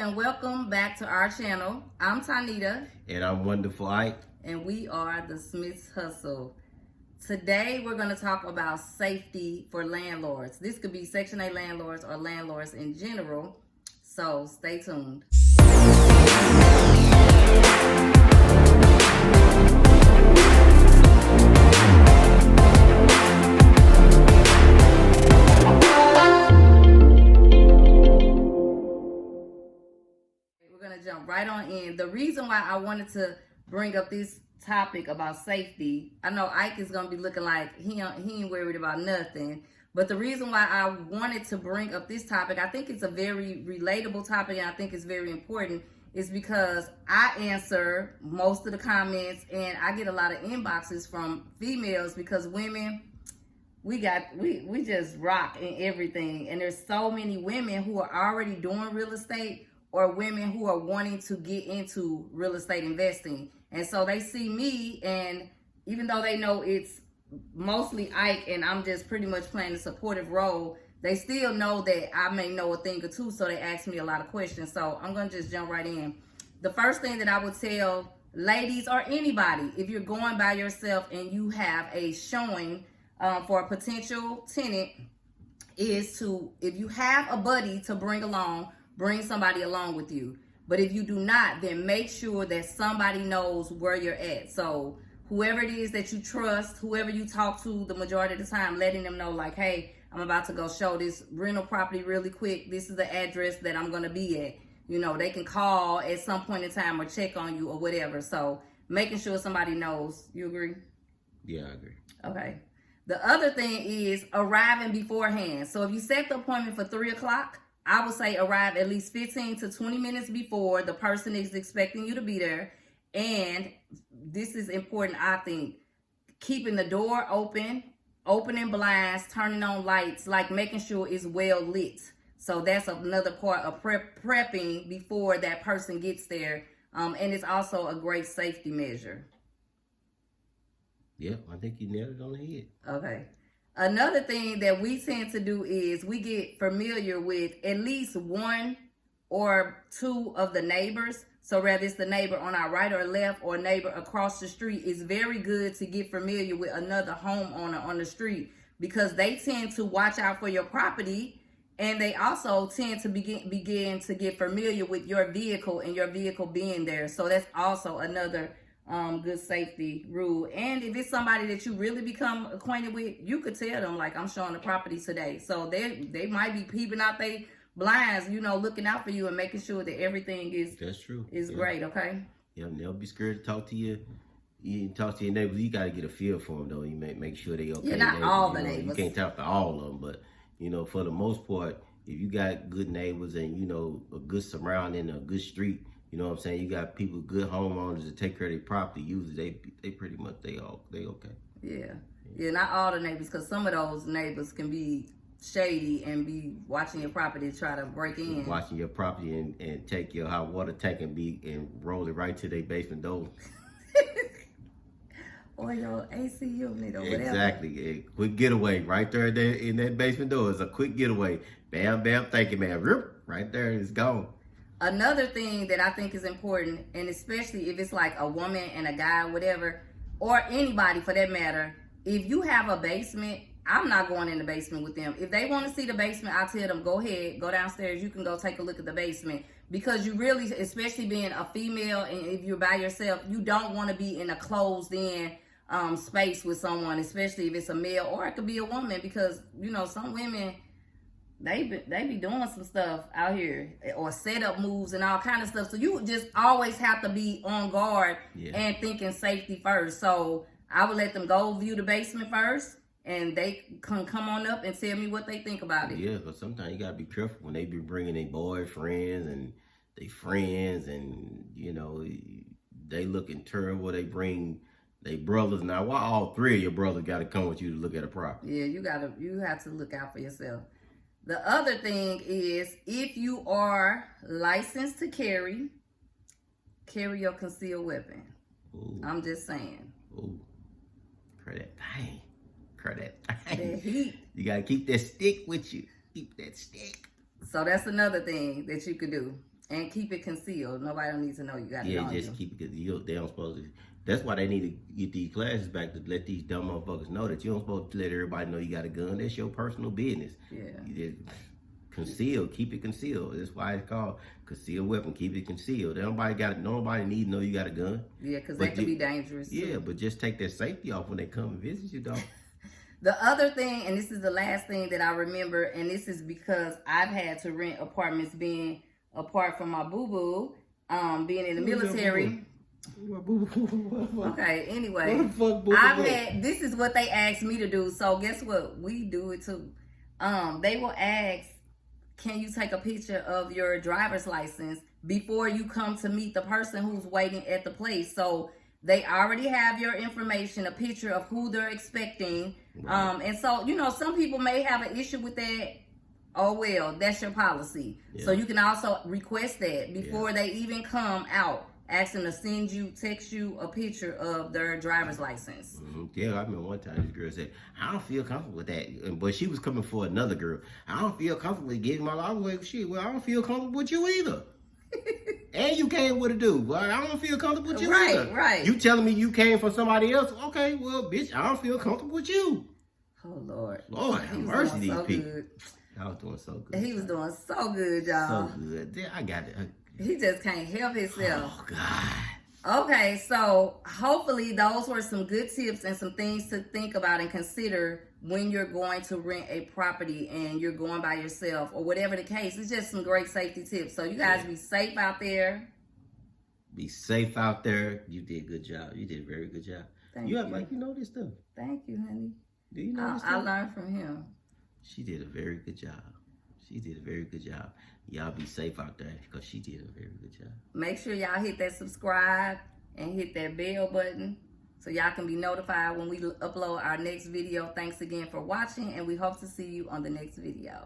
and welcome back to our channel. I'm Tanita. And I'm Wonderful Ike. And we are the Smiths Hustle. Today we're going to talk about safety for landlords. This could be Section 8 landlords or landlords in general. So stay tuned. Jump right on in. The reason why I wanted to bring up this topic about safety, I know Ike is gonna be looking like he ain't worried about nothing, but the reason why I wanted to bring up this topic, I think it's a very relatable topic and I think it's very important, is because I answer most of the comments and I get a lot of inboxes from females because women, we just rock in everything, and there's so many women who are already doing real estate or women who are wanting to get into real estate investing. And so they see me, and even though they know it's mostly Ike and I'm just pretty much playing a supportive role, they still know that I may know a thing or two, so they ask me a lot of questions. So I'm gonna just jump right in. The first thing that I would tell ladies or anybody, if you're going by yourself and you have a showing for a potential tenant, is to, if you have a buddy to bring along, bring somebody along with you. But if you do not, then make sure that somebody knows where you're at. So whoever it is that you trust, whoever you talk to the majority of the time, letting them know like, hey, I'm about to go show this rental property really quick. This is the address that I'm going to be at. You know, they can call at some point in time or check on you or whatever. So making sure somebody knows. You agree? Yeah, I agree. Okay. The other thing is arriving beforehand. So if you set the appointment for 3 o'clock, I would say arrive at least 15 to 20 minutes before the person is expecting you to be there. And this is important, I think, keeping the door open, opening blinds, turning on lights, like making sure it's well lit. So that's another part of prepping before that person gets there. And it's also a great safety measure. Yeah, I think you nailed it on the head. Okay. Another thing that we tend to do is we get familiar with at least one or two of the neighbors. So whether it's the neighbor on our right or left or neighbor across the street, it's very good to get familiar with another homeowner on the street because they tend to watch out for your property, and they also tend to begin to get familiar with your vehicle and your vehicle being there. So that's also another good safety rule. And if it's somebody that you really become acquainted with, you could tell them like, I'm showing the property today. So they might be peeping out their blinds, you know, looking out for you and making sure that everything is great. Okay. Yeah, they'll be scared to talk to you. You talk to your neighbors. You got to get a feel for them though. You make sure they okay. Yeah, not neighbors, all the neighbors. You can't talk to all of them, but you know, for the most part, if you got good neighbors and you know a good surrounding, a good street. You know what I'm saying? You got people, good homeowners that take care of their property. Usually they pretty much, they okay. Yeah, not all the neighbors, because some of those neighbors can be shady and be watching your property to try to break in. Watching your property and take your hot water tank and roll it right to their basement door. Or your AC unit or whatever. Exactly. A quick getaway right there in that basement door. It's a quick getaway. Bam, bam, thank you, man. Right there, it's gone. Another thing that I think is important, and especially if it's like a woman and a guy, whatever, or anybody for that matter, if you have a basement, I'm not going in the basement with them. If they want to see the basement, I tell them, go ahead, go downstairs. You can go take a look at the basement. Because you really, especially being a female, and if you're by yourself, you don't want to be in a closed-in space with someone, especially if it's a male, or it could be a woman, because, you know, some women, they be doing some stuff out here, or setup moves and all kind of stuff. So you just always have to be on guard and thinking safety first. So I would let them go view the basement first, and they can come on up and tell me what they think about it. Yeah, because sometimes you got to be careful when they be bringing their boyfriends and their friends, and, you know, they looking terrible. They bring their brothers. Now, why all three of your brothers got to come with you to look at a property? Yeah, you have to look out for yourself. The other thing is, if you are licensed to carry your concealed weapon. Ooh. I'm just saying. Ooh. Cry that thing. That heat. You got to keep that stick with you. Keep that stick. So that's another thing that you could do. And keep it concealed. Nobody don't need to know you got it on just you. keep it because they don't supposed to. That's why they need to get these classes back to let these dumb motherfuckers know that you don't supposed to let everybody know you got a gun. That's your personal business. Yeah. You just conceal, keep it concealed. That's why it's called concealed weapon. Keep it concealed. Nobody need to know you got a gun. Yeah, because that could be dangerous. Yeah, but just take that safety off when they come and visit you, dog. The other thing, and this is the last thing that I remember, and this is because I've had to rent apartments being apart from my boo-boo, being in the military. Okay, anyway, this is what they asked me to do. So guess what? We do it too. They will ask, can you take a picture of your driver's license before you come to meet the person who's waiting at the place? So they already have your information, a picture of who they're expecting. Right. And so, some people may have an issue with that. Oh, well, that's your policy. Yeah. So you can also request that before they even come out, ask them to text you a picture of their driver's license. Mm-hmm. Yeah, I remember one time this girl said, I don't feel comfortable with that. But she was coming for another girl. I don't feel comfortable with giving my life away. Well, I don't feel comfortable with you either. And you came with a dude. Well, I don't feel comfortable with you either. Right. You telling me you came for somebody else? Okay, well, bitch, I don't feel comfortable with you. Oh, Lord. Lord, have mercy these people. Good. I was doing so good. He was doing so good, y'all. So good. I got it. He just can't help himself. Oh, God. Okay, so hopefully those were some good tips and some things to think about and consider when you're going to rent a property and you're going by yourself or whatever the case. It's just some great safety tips. So you guys be safe out there. Be safe out there. You did a good job. You did a very good job. Thank you. You act like you know this stuff. Thank you, honey. Do you know this stuff? I learned from him. She did a very good job. She did a very good job. Y'all be safe out there because she did a very good job. Make sure y'all hit that subscribe and hit that bell button so y'all can be notified when we upload our next video. Thanks again for watching, and we hope to see you on the next video.